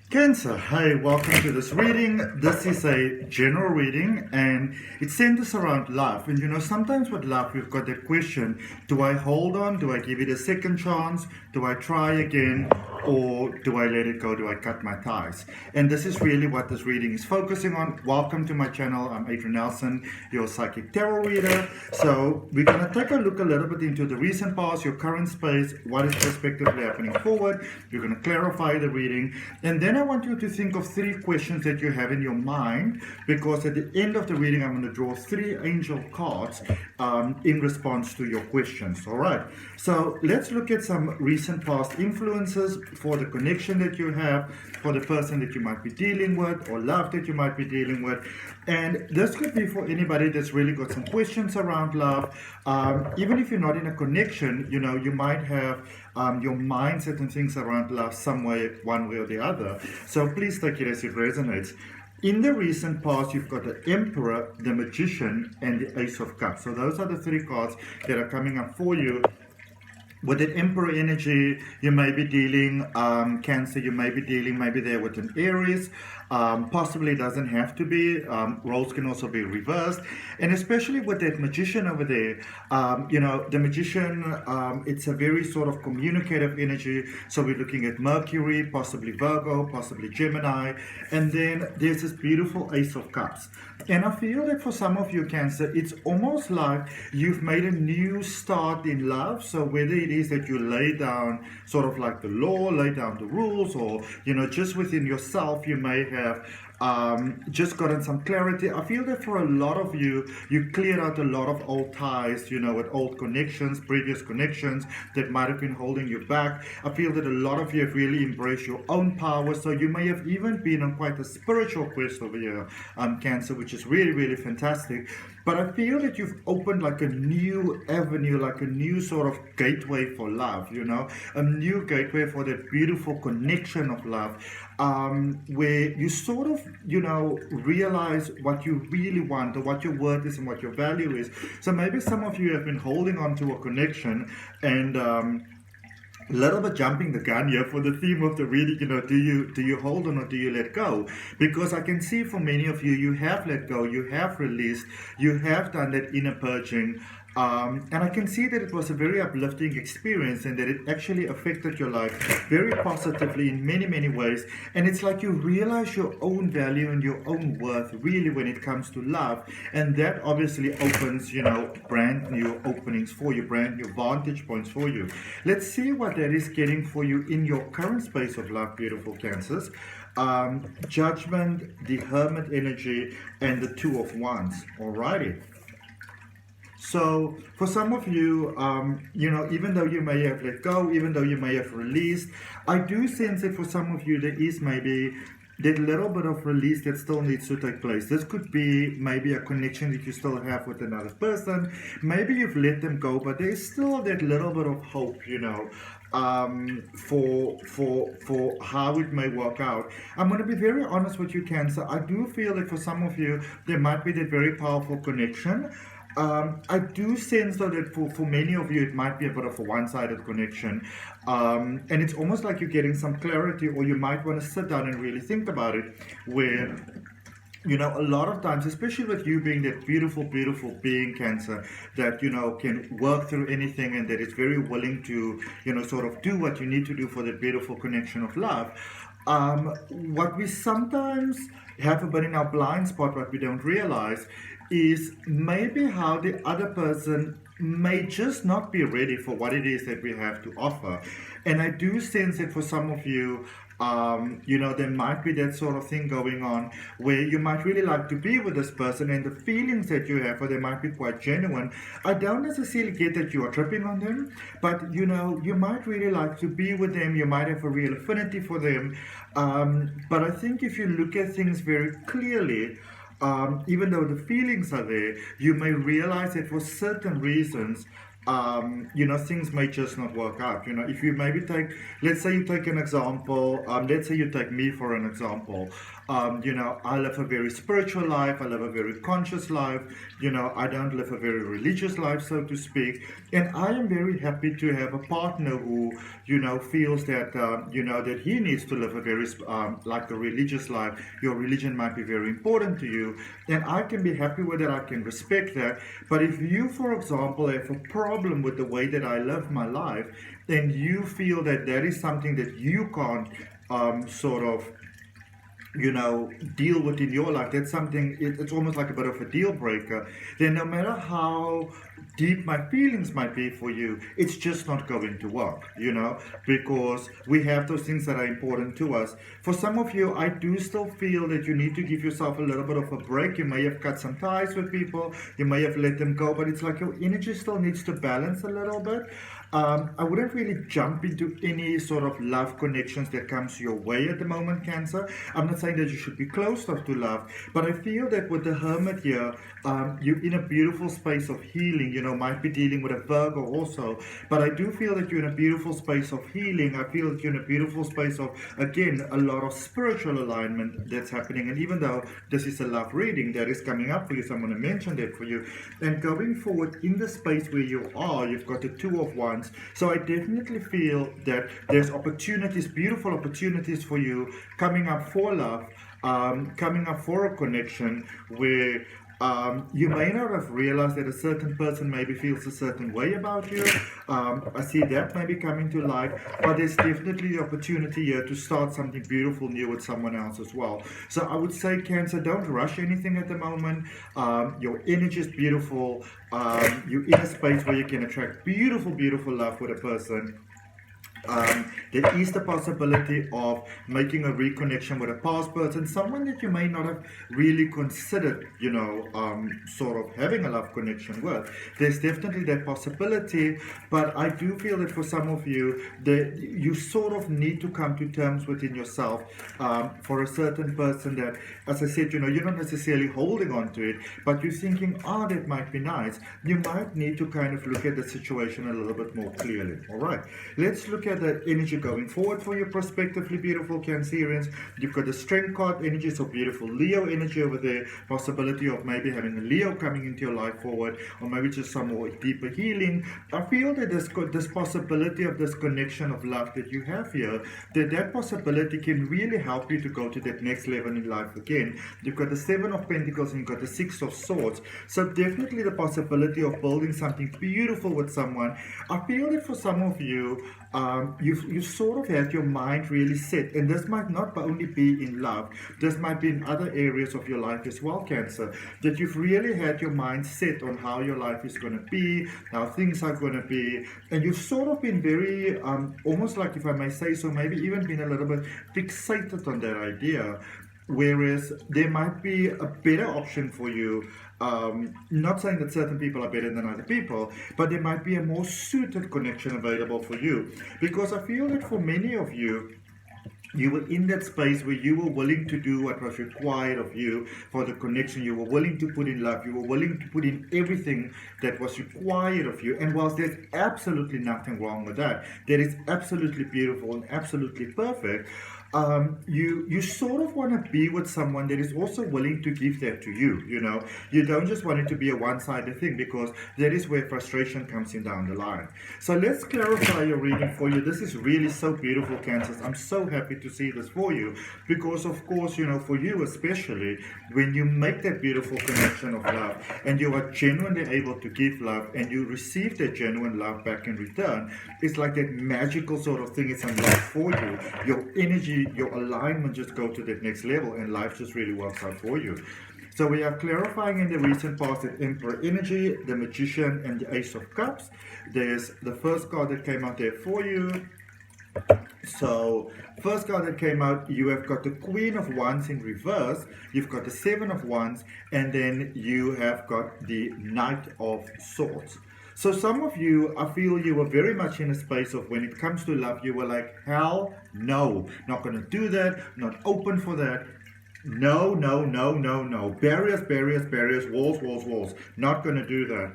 Cancer, hey, welcome to this reading. This is a general reading and it centers around love. And you know, sometimes with love, we've got that question, do I hold on? Do I give it a second chance? Do I try again? Or do I let it go? Do I cut my ties? And this is really what this reading is focusing on. Welcome to my channel. I'm Adrian Nelson, your psychic tarot reader. So we're going to take a look a little bit into the recent past, your current space, what is prospectively happening forward. We're going to clarify the reading. And then I want you to think of 3 questions that you have in your mind, because at the end of the reading, I'm going to draw 3 angel cards in response to your questions. All right. So let's look at some recent past influences for the connection that you have, for the person that you might be dealing with, or love that you might be dealing with. And this could be for anybody that's really got some questions around love. Even if you're not in a connection, you know, you might have your mindset and things around love some way, one way or the other. So please take it as it resonates. In the recent past, you've got the Emperor, the Magician, and the Ace of Cups. So those are the 3 cards that are coming up for you. With the Emperor energy, you may be dealing, Cancer, you may be dealing maybe there with an Aries. Possibly doesn't have to be. Roles can also be reversed. And especially with that Magician over there, you know, the Magician, it's a very sort of communicative energy. So we're looking at Mercury, possibly Virgo, possibly Gemini. And then there's this beautiful Ace of Cups. And I feel that for some of you, Cancer, it's almost like you've made a new start in love. So whether it is that you lay down sort of like the law, lay down the rules, or, you know, just within yourself, you may have just gotten some clarity. I feel that for a lot of you, you cleared out a lot of old ties, you know, with old connections, previous connections that might have been holding you back. I feel that a lot of you have really embraced your own power. So you may have even been on quite a spiritual quest over here, Cancer, which is really, really fantastic. But I feel that you've opened like a new avenue, like a new sort of gateway for love, you know, a new gateway for that beautiful connection of love, where you sort of, you know, realize what you really want, or what your worth is and what your value is. So maybe some of you have been holding on to a connection and a little bit jumping the gun here for the theme of the reading, you know, do you hold on or do you let go? Because I can see for many of you, you have let go, you have released, you have done that inner purging. And I can see that it was a very uplifting experience and that it actually affected your life very positively in many, many ways. And it's like you realize your own value and your own worth really when it comes to love. And that obviously opens, you know, brand new openings for you, brand new vantage points for you. Let's see what that is getting for you in your current space of love, beautiful Cancers. Judgment, the Hermit energy, and the Two of Wands. Alrighty. So for some of you, you know, even though you may have let go, even though you may have released, I do sense that for some of you, there is maybe that little bit of release that still needs to take place. This could be maybe a connection that you still have with another person. Maybe you've let them go, but there's still that little bit of hope, you know, for how it may work out. I'm going to be very honest with you, Cancer. I do feel that for some of you, there might be that very powerful connection. I do sense though that for many of you, it might be a bit of a one-sided connection. And it's almost like you're getting some clarity, or you might want to sit down and really think about it, where, you know, a lot of times, especially with you being that beautiful, beautiful being, Cancer, that, you know, can work through anything and that is very willing to, you know, sort of do what you need to do for that beautiful connection of love. What we sometimes have a bit in our blind spot, what we don't realize, is maybe how the other person may just not be ready for what it is that we have to offer. And I do sense that for some of you, you know, there might be that sort of thing going on where you might really like to be with this person, and the feelings that you have for them might be quite genuine. I don't necessarily get that you are tripping on them, but, you know, you might really like to be with them. You might have a real affinity for them. But I think if you look at things very clearly, even though the feelings are there, you may realize that for certain reasons, things may just not work out. If you maybe let's say you take an example, let's say you take me for an example. I live a very spiritual life, I live a very conscious life, I don't live a very religious life, so to speak, and I am very happy to have a partner who, feels that, that he needs to live a very, like a religious life. Your religion might be very important to you, and I can be happy with it, I can respect that. But if you, for example, have a problem with the way that I live my life, and you feel that that is something that you can't sort of deal with in your life, that's something, it's almost like a bit of a deal breaker, then no matter how deep my feelings might be for you, it's just not going to work, because we have those things that are important to us. For some of you, I do still feel that you need to give yourself a little bit of a break. You may have cut some ties with people, you may have let them go, but it's like your energy still needs to balance a little bit. I wouldn't really jump into any sort of love connections that comes your way at the moment, Cancer. I'm not saying that you should be closed off to love, but I feel that with the Hermit here, you're in a beautiful space of healing. Might be dealing with a Virgo also, but I do feel that you're in a beautiful space of healing. I feel that you're in a beautiful space of, again, a lot of spiritual alignment that's happening. And even though this is a love reading that is coming up for you, so I'm going to mention that for you. And going forward in the space where you are, you've got the Two of Wands. So I definitely feel that there's opportunities, beautiful opportunities for you coming up for love, coming up for a connection where you may not have realized that a certain person maybe feels a certain way about you. I see that maybe coming to light, but there's definitely the opportunity here to start something beautiful new with someone else as well. So I would say, Cancer, don't rush anything at the moment. Your energy is beautiful. You're in a space where you can attract beautiful, beautiful love with a person. There is the possibility of making a reconnection with a past person, someone that you may not have really considered, sort of having a love connection with. There's definitely that possibility, but I do feel that for some of you, that you sort of need to come to terms within yourself for a certain person that, as I said, you're not necessarily holding on to it, but you're thinking, that might be nice. You might need to kind of look at the situation a little bit more clearly. All right, let's look at the energy going forward for you, prospectively beautiful Cancerians. You've got the Strength card energy, so beautiful Leo energy over there, possibility of maybe having a Leo coming into your life forward, or maybe just some more deeper healing. I feel that this possibility of this connection of love that you have here, that possibility can really help you to go to that next level in life again. You've got the Seven of Pentacles and you've got the Six of Swords, so definitely the possibility of building something beautiful with someone. I feel that for some of you, you've sort of had your mind really set, and this might not only be in love, this might be in other areas of your life as well, Cancer, that you've really had your mind set on how your life is going to be, how things are going to be, and you've sort of been very, almost like, if I may say so, maybe even been a little bit fixated on that idea. Whereas there might be a better option for you, not saying that certain people are better than other people, but there might be a more suited connection available for you. Because I feel that for many of you, you were in that space where you were willing to do what was required of you for the connection. You were willing to put in love. You were willing to put in everything that was required of you. And whilst there's absolutely nothing wrong with that, that is absolutely beautiful and absolutely perfect, you sort of want to be with someone that is also willing to give that to you. You don't just want it to be a one-sided thing, because that is where frustration comes in down the line. So let's clarify your reading for you. This is really so beautiful, Cancers. I'm so happy to see this for you, because of course, for you especially, when you make that beautiful connection of love and you are genuinely able to give love and you receive that genuine love back in return, it's like that magical sort of thing is unlocked for you. Your energy, your alignment just go to that next level, and life just really works out for you. So we are clarifying in the recent past the Emperor energy, the Magician, and the Ace of Cups. There's the first card that came out there for you. So first card that came out, you have got the Queen of Wands in reverse, you've got the Seven of Wands, and then you have got the Knight of Swords. So some of you, I feel you were very much in a space of, when it comes to love, you were like, hell no, not going to do that, not open for that. No, no, no, no, no. Barriers, barriers, barriers, walls, walls, walls. Not going to do that.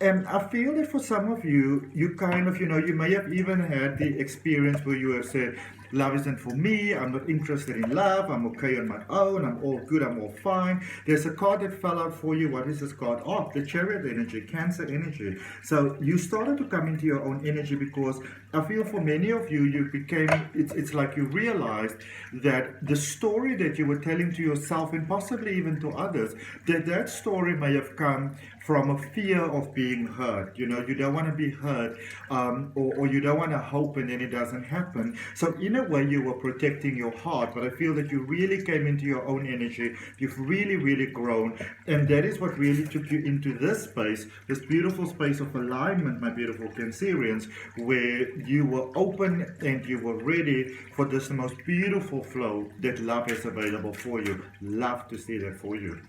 And I feel that for some of you, you kind of, you may have even had the experience where you have said, love isn't for me, I'm not interested in love, I'm okay on my own, I'm all good, I'm all fine. There's a card that fell out for you. What is this card? Oh, the Chariot energy, Cancer energy. So you started to come into your own energy because I feel for many of you, you became, it's like you realized that the story that you were telling to yourself and possibly even to others, that story may have come from a fear of being hurt. You don't want to be hurt, or you don't want to hope and then it doesn't happen. So in a way you were protecting your heart, but I feel that you really came into your own energy. You've really, really grown, and that is what really took you into this space, this beautiful space of alignment, my beautiful Cancerians, where you were open and you were ready for this most beautiful flow that love is available for you. Love to see that for you.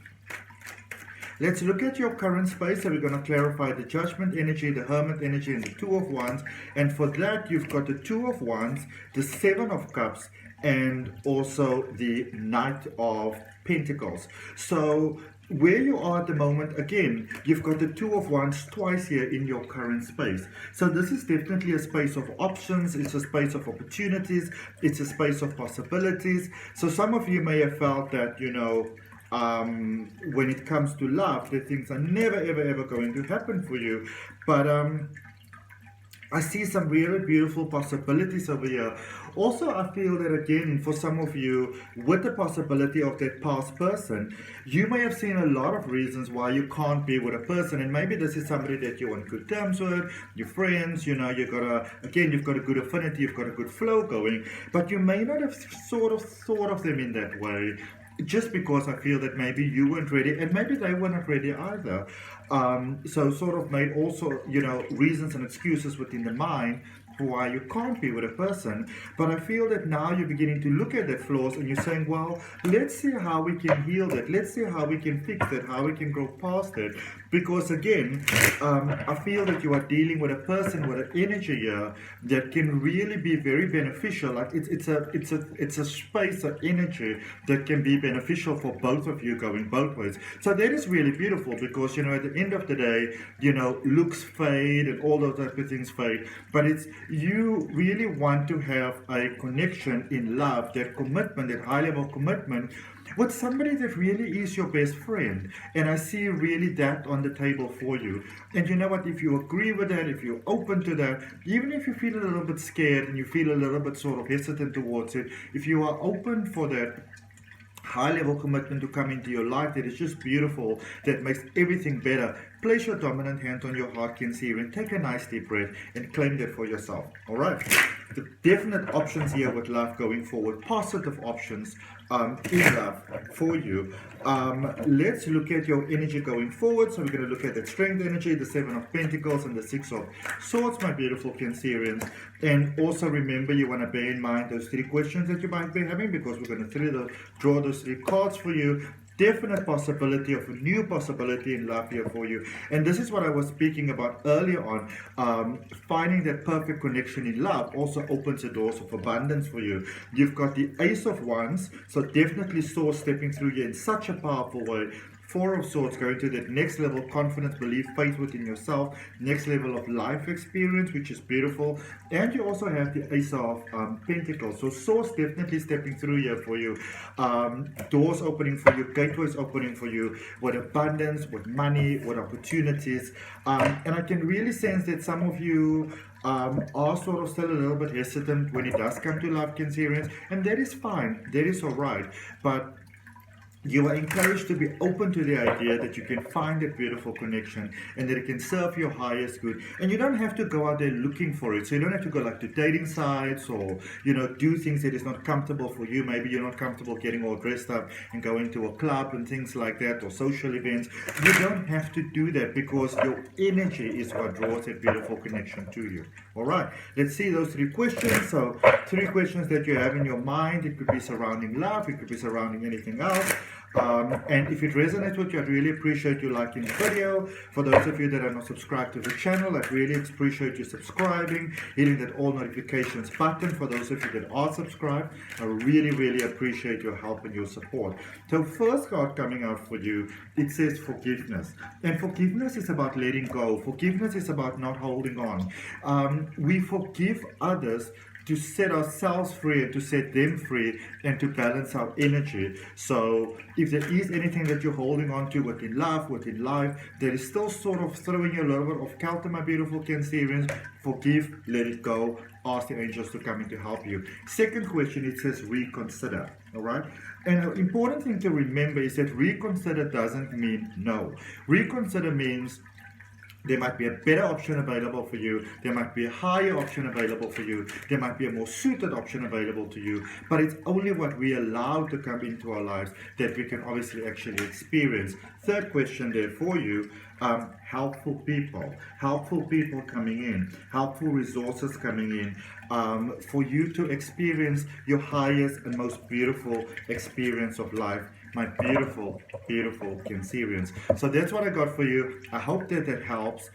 Let's look at your current space. So we're going to clarify the Judgment energy, the Hermit energy, and the Two of Wands. And for that, you've got the Two of Wands, the Seven of Cups, and also the Knight of Pentacles. So where you are at the moment, again, you've got the Two of Wands twice here in your current space. So this is definitely a space of options. It's a space of opportunities. It's a space of possibilities. So some of you may have felt that, when it comes to love, that things are never, ever, ever going to happen for you. But I see some really beautiful possibilities over here. Also, I feel that again, for some of you, with the possibility of that past person, you may have seen a lot of reasons why you can't be with a person. And maybe this is somebody that you're on good terms with, your friends, you've got a good affinity, you've got a good flow going, but you may not have sort of thought of them in that way. Just because I feel that maybe you weren't ready and maybe they were not ready either. So sort of made also, reasons and excuses within the mind for why you can't be with a person. But I feel that now you're beginning to look at that flaws and you're saying, well, let's see how we can heal that. Let's see how we can fix it, how we can grow past it. Because again, I feel that you are dealing with a person with an energy here that can really be very beneficial. Like it's a space of energy that can be beneficial for both of you going both ways. So that is really beautiful because, at the end of the day, looks fade and all those type of things fade. But it's, you really want to have a connection in love, that commitment, that high level commitment with somebody that really is your best friend. And I see really that on the table for you. And you know what, if you agree with that, if you're open to that, even if you feel a little bit scared and you feel a little bit sort of hesitant towards it, if you are open for that high level commitment to come into your life that is just beautiful, that makes everything better, place your dominant hand on your heart, Cancerian, take a nice deep breath and claim that for yourself. All right, the definite options here with love going forward, positive options in love for you. Let's look at your energy going forward. So we're going to look at that Strength energy, the Seven of Pentacles and the Six of Swords, my beautiful Cancerians. And also remember, you want to bear in mind those three questions that you might be having, because we're going to draw those three cards for you. Definite possibility of a new possibility in love here for you. And this is what I was speaking about earlier on. Finding that perfect connection in love also opens the doors of abundance for you. You've got the Ace of Wands, so definitely Source stepping through you in such a powerful way. Four of Swords, going to that next level, confidence, belief, faith within yourself, next level of life experience, which is beautiful. And you also have the Ace of Pentacles. So Source definitely stepping through here for you. Doors opening for you, gateways opening for you, with abundance, with money, with opportunities. And I can really sense that some of you are sort of still a little bit hesitant when it does come to love, Cancerians. And that is fine, that is alright. But you are encouraged to be open to the idea that you can find that beautiful connection and that it can serve your highest good. And you don't have to go out there looking for it. So you don't have to go like to dating sites or, do things that is not comfortable for you. Maybe you're not comfortable getting all dressed up and going to a club and things like that, or social events. You don't have to do that, because your energy is what draws that beautiful connection to you. All right, let's see those three questions. So 3 questions that you have in your mind. It could be surrounding love. It could be surrounding anything else. And if it resonates with you, I'd really appreciate you liking the video. For those of you that are not subscribed to the channel, I'd really appreciate you subscribing, hitting that all notifications button. For those of you that are subscribed, I really appreciate your help and your support. So first card coming out for you, it says forgiveness. And forgiveness is about letting go. Forgiveness is about not holding on. We forgive others to set ourselves free and to set them free and to balance our energy. So if there is anything that you're holding on to within love, within life, that is still sort of throwing you a little bit off kilter, my beautiful Cancerians, forgive, let it go, ask the angels to come in to help you. Second question, it says reconsider. All right, and an important thing to remember is that reconsider doesn't mean no. Reconsider means there might be a better option available for you. There might be a higher option available for you. There might be a more suited option available to you. But it's only what we allow to come into our lives that we can obviously actually experience. Third question there for you, helpful people. Helpful people coming in. Helpful resources coming in. For you to experience your highest and most beautiful experience of life. My beautiful Cancerians. So that's what I got for you. I hope that that helps.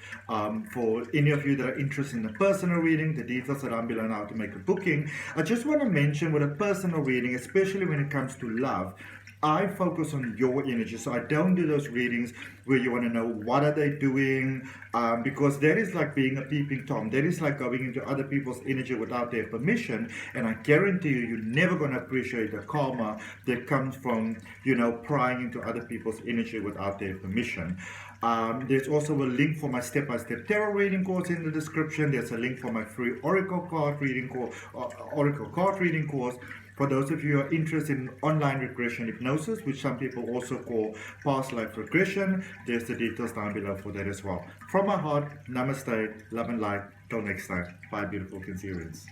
For any of you that are interested in a personal reading, the details are down below now to make a booking. I just want to mention with a personal reading, especially when it comes to love, I focus on your energy. So I don't do those readings where you want to know what are they doing, because that is like being a peeping Tom. That is like going into other people's energy without their permission. And I guarantee you, you're never going to appreciate the karma that comes from, you know, prying into other people's energy without their permission. There's also a link for my step-by-step tarot reading course in the description. There's a link for my free oracle card reading course. For those of you who are interested in online regression hypnosis, which some people also call past life regression, there's the details down below for that as well. From my heart, namaste, love and light. Till next time. Bye, beautiful Cancerians.